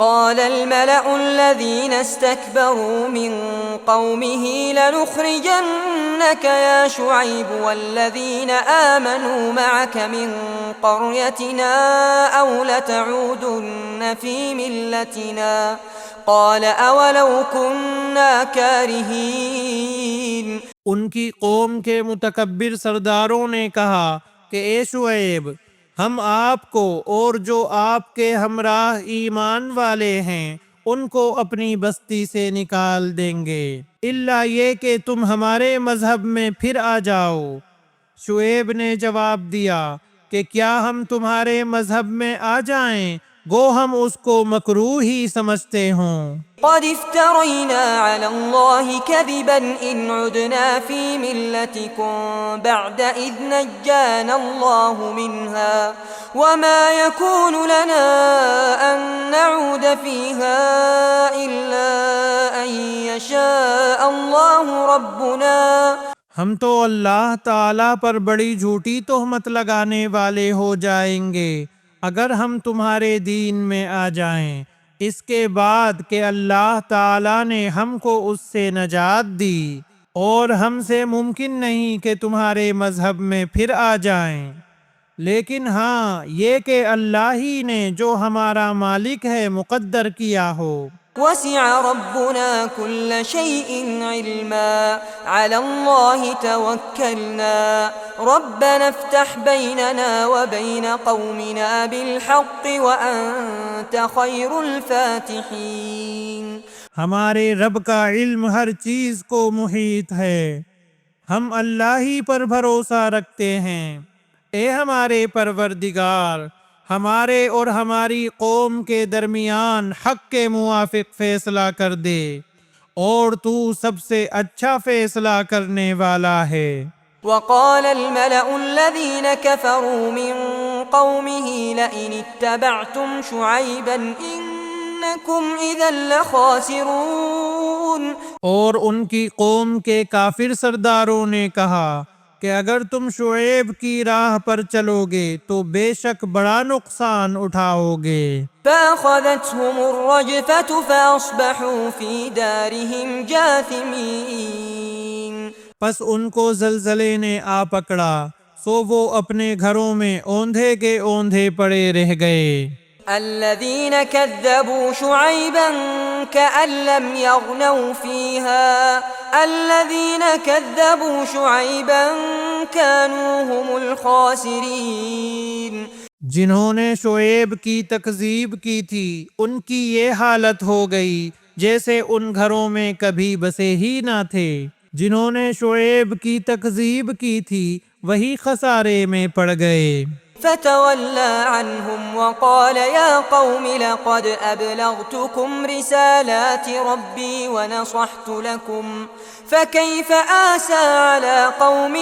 قال الملأ الذين استكبروا من قومه لنخرجنك يا شعيب والذين آمنوا معك من قريتنا أو لتعودن في ملتنا قال أولو كنا كارهين. ان کی قوم کے متکبر سرداروں نے کہا کہ اے شعیب، ہم آپ کو اور جو آپ کے ہمراہ ایمان والے ہیں ان کو اپنی بستی سے نکال دیں گے، الا یہ کہ تم ہمارے مذہب میں پھر آ جاؤ۔ شعیب نے جواب دیا کہ کیا ہم تمہارے مذہب میں آ جائیں گو ہم اس کو مکروہ ہی سمجھتے ہوں۔ قد افترينا على الله كذبا إن عدنا في ملتكم بعد إذ نجانا الله منها وما يكون لنا أن نعود فيها إلا أن يشاء الله ربنا۔ ہم تو اللہ تعالیٰ پر بڑی جھوٹی تہمت لگانے والے ہو جائیں گے اگر ہم تمہارے دین میں آ جائیں، اس کے بعد کہ اللہ تعالیٰ نے ہم کو اس سے نجات دی، اور ہم سے ممکن نہیں کہ تمہارے مذہب میں پھر آ جائیں، لیکن ہاں یہ کہ اللہ ہی نے جو ہمارا مالک ہے مقدر کیا ہو۔ وسع ربنا كل شيء علما على الله توكلنا ربنا افتح بيننا وبين قومنا بالحق وأنت خير الفاتحين۔ ہمارے رب کا علم ہر چیز کو محیط ہے، ہم اللہ ہی پر بھروسہ رکھتے ہیں۔ اے ہمارے پروردگار، ہمارے اور ہماری قوم کے درمیان حق کے موافق فیصلہ کر دے، اور تو سب سے اچھا فیصلہ کرنے والا ہے۔ وقال الملأ الذين كفروا من قومه لئن اتبعتم شعيبا إنكم إذا لخاسرون۔ اور ان کی قوم کے کافر سرداروں نے کہا کہ اگر تم شعیب کی راہ پر چلو گے تو بے شک بڑا نقصان اٹھاؤ گے۔ فأخذتهم الرجفة فأصبحوا في دارهم جاثمين۔ پس ان کو زلزلے نے آ پکڑا، سو وہ اپنے گھروں میں اوندھے کے اوندھے پڑے رہ گئے۔ الذين كذبوا شعيبا كأن لم يغنوا فيها الذين كذبوا شعيبا كانوا هم الخاسرين۔ جنہوں نے شعیب کی تکذیب کی تھی ان کی یہ حالت ہو گئی جیسے ان گھروں میں کبھی بسے ہی نہ تھے۔ جنہوں نے شعیب کی تکذیب کی تھی وہی خسارے میں پڑ گئے۔ فتولى عنهم وقال يا قوم لقد أبلغتكم رسالات ربي ونصحت لكم فكيف آسى على قوم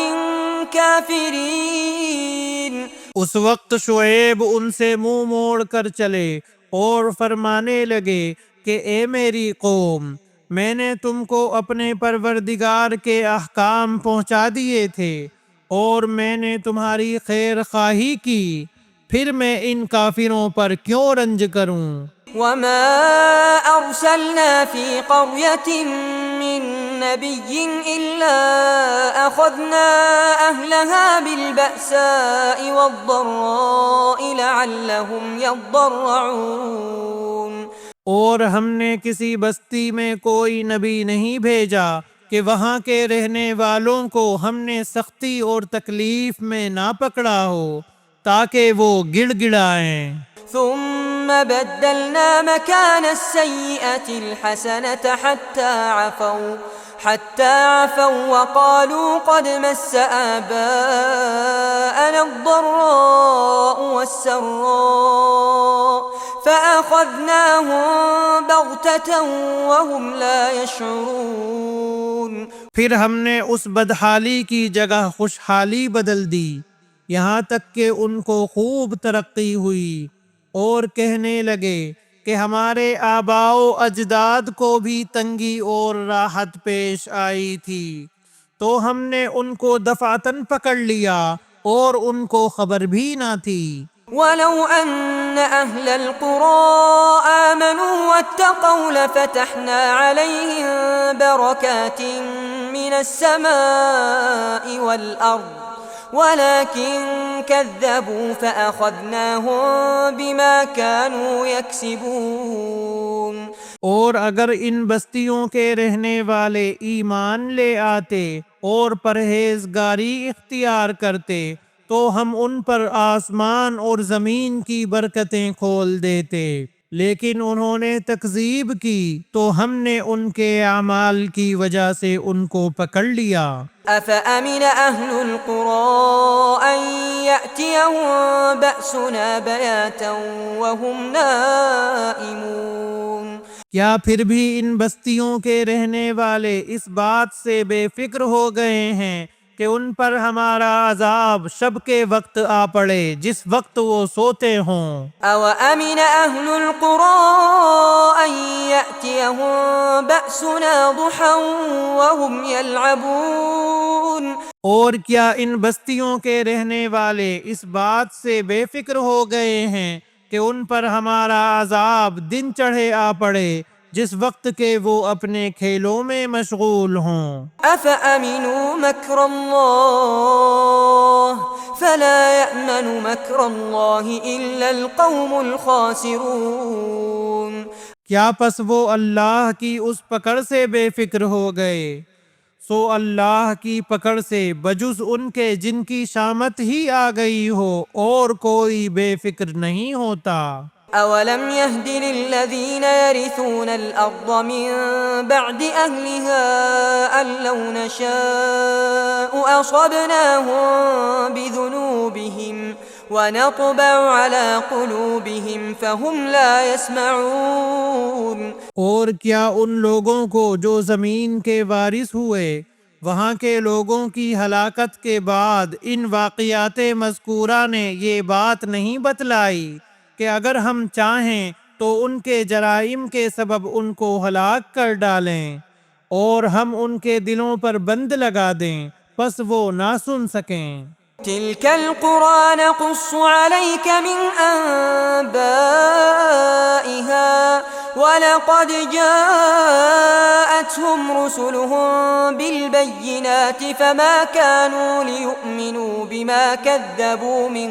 كافرين۔ اس وقت شعیب ان سے منہ موڑ کر چلے اور فرمانے لگے کہ اے میری قوم، میں نے تم کو اپنے پروردگار کے احکام پہنچا دیے تھے اور میں نے تمہاری خیر خواہی کی، پھر میں ان کافروں پر کیوں رنج کروں۔ وما أرسلنا في قرية من نبي إلا أخذنا أهلها بالبأساء والضراء لعلهم يضرعون۔ اور ہم نے کسی بستی میں کوئی نبی نہیں بھیجا کہ وہاں کے رہنے والوں کو ہم نے سختی اور تکلیف میں نہ پکڑا ہو تاکہ وہ گڑ گڑائیں۔ ثم بدلنا مكان السيئة الحسنة حتى عفوا وقالوا قد مس آباءنا الضراء والسراء فأخذناهم بغتة وهم لا يشعرون۔ پھر ہم نے اس بدحالی کی جگہ خوشحالی بدل دی یہاں تک کہ ان کو خوب ترقی ہوئی اور کہنے لگے کہ ہمارے آباء و اجداد کو بھی تنگی اور راحت پیش آئی تھی، تو ہم نے ان کو دفعتاً پکڑ لیا اور ان کو خبر بھی نہ تھی۔ ولو أن أهل القرى آمنوا واتقوا لفتحنا عليهم بركات من السماء والأرض ولكن كذبوا فأخذناهم بما كانوا يكسبون۔ اور اگر ان بستیوں کے رہنے والے ایمان لے آتے اور پرہیزگاری اختیار کرتے تو ہم ان پر آسمان اور زمین کی برکتیں کھول دیتے، لیکن انہوں نے تکذیب کی تو ہم نے ان کے اعمال کی وجہ سے ان کو پکڑ لیا۔ أفأمن أهل القرى أن يأتيهم بأسنا بياتا وهم نائمون۔ کیا پھر بھی ان بستیوں کے رہنے والے اس بات سے بے فکر ہو گئے ہیں کہ ان پر ہمارا عذاب شب کے وقت آ پڑے جس وقت وہ سوتے ہوں؟ أَوَأَمِنَ أَهْلُ الْقُرَىٰ أَن يَأْتِيَهُم بَأْسُنَا ضُحًى وَهُمْ يَلْعَبُونَ۔ اور کیا ان بستیوں کے رہنے والے اس بات سے بے فکر ہو گئے ہیں کہ ان پر ہمارا عذاب دن چڑھے آ پڑے جس وقت کے وہ اپنے کھیلوں میں مشغول ہوں؟ أَفَأَمِنُوا مَكْرَ اللَّهِ فَلَا يَأْمَنُ مَكْرَ اللَّهِ إِلَّا الْقَوْمُ الْخَاسِرُونَ۔ کیا پس وہ اللہ کی اس پکڑ سے بے فکر ہو گئے؟ سو اللہ کی پکڑ سے بجز ان کے جن کی شامت ہی آ گئی ہو اور کوئی بے فکر نہیں ہوتا۔ أَوَلَمْ يَهْدِ لِلَّذِينَ يَرِثُونَ الْأَرْضَ مِن بَعْدِ أَهْلِهَا أَن لَّوْ نَشَاءُ أَصَبْنَاهُم بِذُنُوبِهِمْ وَنَطْبَعُ عَلَىٰ قُلُوبِهِمْ فَهُمْ لَا يَسْمَعُونَ۔ اور کیا ان لوگوں کو جو زمین کے وارث ہوئے وہاں کے لوگوں کی ہلاکت کے بعد ان واقعات مذکورہ نے یہ بات نہیں بتلائی کہ اگر ہم چاہیں تو ان کے جرائم کے سبب ان کو ہلاک کر ڈالیں اور ہم ان کے دلوں پر بند لگا دیں پس وہ نہ سن سکیں۔ تِلْكَ الْقُرَىٰ نَقُصُّ عَلَيْكَ مِنْ أَنبَائِهَا وَلَقَدْ جَاءَتْهُمْ رُسُلُهُم بِالْبَيِّنَاتِ فَمَا كَانُوا لِيُؤْمِنُوا بِمَا كَذَّبُوا مِن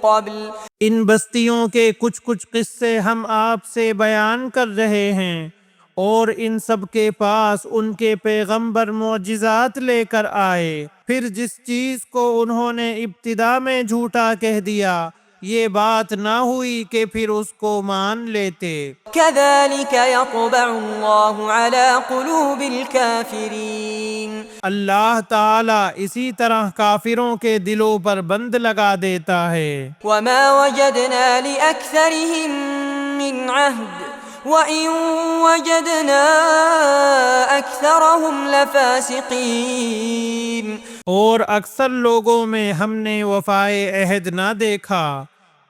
قَبْلُ۔ ان بستیوں کے کچھ قصے ہم آپ سے بیان کر رہے ہیں اور ان سب کے پاس ان کے پیغمبر معجزات لے کر آئے، پھر جس چیز کو انہوں نے ابتدا میں جھوٹا کہہ دیا یہ بات نہ ہوئی کہ پھر اس کو مان لیتے۔ كَذَلِكَ يَطْبَعُ اللَّهُ عَلَىٰ قُلُوبِ الْكَافِرِينَ۔ اللہ تعالیٰ اسی طرح کافروں کے دلوں پر بند لگا دیتا ہے۔ وَمَا وَجَدْنَا لِأَكْثَرِهِم مِّنْ عَهْدٍ وَإِن وَجَدْنَا أَكْثَرَهُمْ لَفَاسِقِينَ۔ اور اکثر لوگوں میں ہم نے وفائے عہد نہ دیکھا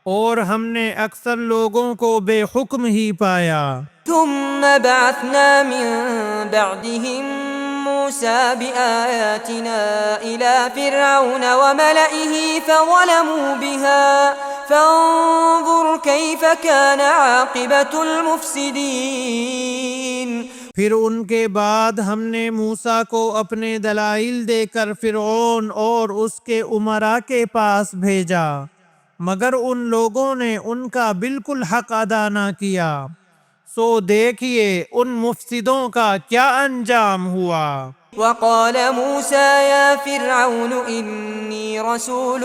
اور ہم نے اکثر لوگوں کو بے حکم ہی پایا۔ ثُمَّ بَعَثْنَا مِن بَعْدِهِم مُوسَىٰ بِآيَاتِنَا إِلَىٰ فِرْعَوْنَ وَمَلَئِهِ فَظَلَمُوا بِهَا فَانظُرْ كَيْفَ كَانَ عَاقِبَةُ الْمُفْسِدِينَ۔ پھر ان کے بعد ہم نے موسیٰ کو اپنے دلائل دے کر فرعون اور اس کے امراء کے پاس بھیجا مگر ان لوگوں نے ان کا بالکل حق ادا نہ کیا، سو دیکھیے ان مفسدوں کا کیا انجام ہوا۔ وقال موسى يا فرعون إني رسول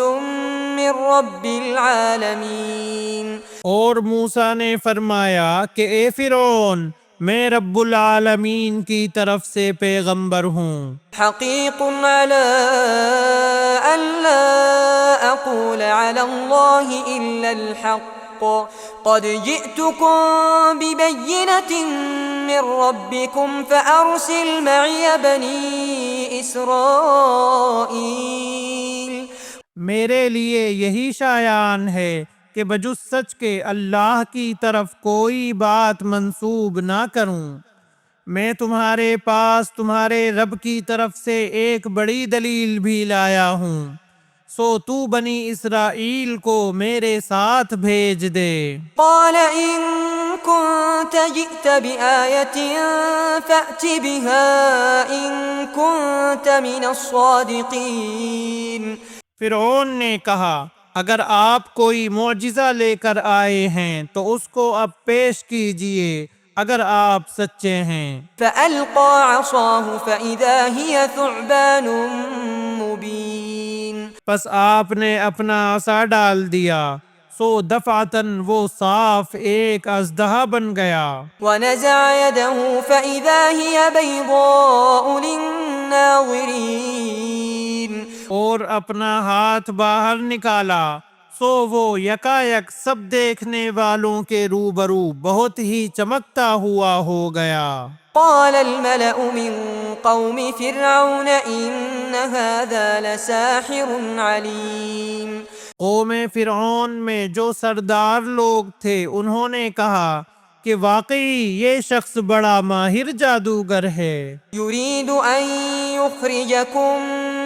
من رب العالمين۔ اور موسیٰ نے فرمایا کہ اے فرعون میں رب العالمین کی طرف سے پیغمبر ہوں۔ حقیق على أن لا أقول على الله إلا الحق قد جئتكم ببينة من ربكم فأرسل معي بني إسرائيل۔ میرے لیے یہی شایان ہے کہ بجز سچ کے اللہ کی طرف کوئی بات منسوب نہ کروں۔ میں تمہارے پاس تمہارے رب کی طرف سے ایک بڑی دلیل بھی لایا ہوں، سو تو بنی اسرائیل کو میرے ساتھ بھیج دے۔ قال إن كنت جئت بآية فأت بها إن كنت من الصادقين۔ فرعون نے کہا اگر آپ کوئی معجزہ لے کر آئے ہیں تو اس کو اب پیش کیجئے اگر آپ سچے ہیں۔ فألقى عصاه فإذا هي ثعبان مبين۔ پس آپ نے اپنا عصا ڈال دیا سو دفعتاً وہ صاف ایک اژدہا بن گیا۔ ونزع يده فإذا هي بيضاء للناظرين۔ اور اپنا ہاتھ باہر نکالا سو وہ یکایک سب دیکھنے والوں کے روبرو بہت ہی چمکتا ہوا ہو گیا۔ قال الملأ من قوم فرعون إن هذا لساحر عليم۔ قوم فرعون میں جو سردار لوگ تھے انہوں نے کہا کہ واقعی یہ شخص بڑا ماہر جادوگر ہے۔ يريد أن يخرجكم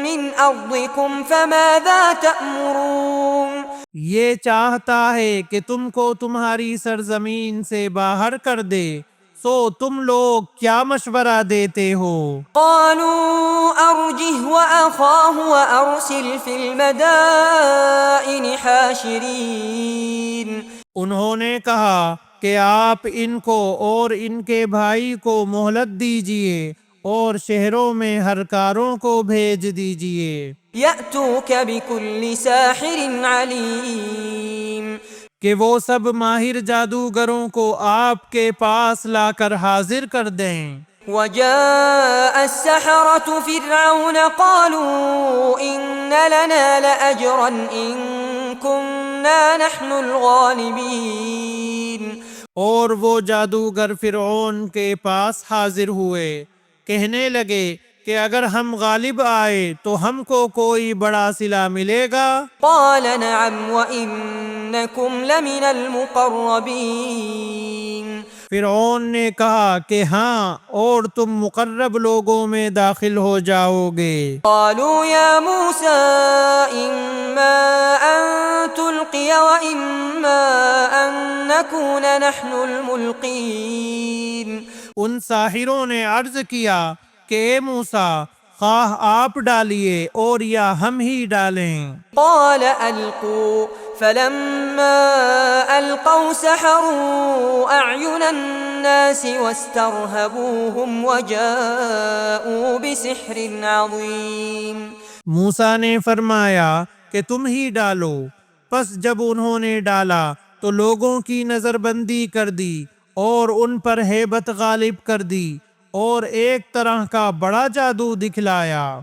من أرضكم فماذا تأمرون۔ یہ چاہتا ہے کہ تم کو تمہاری سرزمین سے باہر کر دے سو تم لوگ کیا مشورہ دیتے ہو؟ قالوا أرجه وأخاه وأرسل في المدائن حاشرين۔ انہوں نے کہا کہ آپ ان کو اور ان کے بھائی کو مہلت دیجئے اور شہروں میں ہر کاروں کو بھیج دیجئے يأتوك بكل ساحر عليم۔ کہ وہ سب ماہر جادوگروں کو آپ کے پاس لا کر حاضر کر دیں۔ وجاء السحرة فرعون قالوا إن لنا لأجرا إن كنا نحن الغالبين۔ اور وہ جادوگر فرعون کے پاس حاضر ہوئے کہنے لگے کہ اگر ہم غالب آئے تو ہم کو کوئی بڑا صلہ ملے گا۔ قال نعم وإنكم لمن المقربين۔ فرعون نے کہا کہ ہاں اور تم مقرب لوگوں میں داخل ہو جاؤ گے۔ قالوا يا موسى إما أن تلقي وإما أن نكون نحن الملقين۔ ان ساحروں نے عرض کیا کہ اے موسیٰ خواہ آپ ڈالیے اور یا ہم ہی ڈالیں۔ قال ألقوا فلما ألقوا سحروا أعين الناس واسترهبوهم وجاءوا بسحر عظيم۔ موسیٰ نے فرمایا کہ تم ہی ڈالو، پس جب انہوں نے ڈالا تو لوگوں کی نظر بندی کر دی اور ان پر ہیبت غالب کر دی اور ایک طرح کا بڑا جادو دکھلایا۔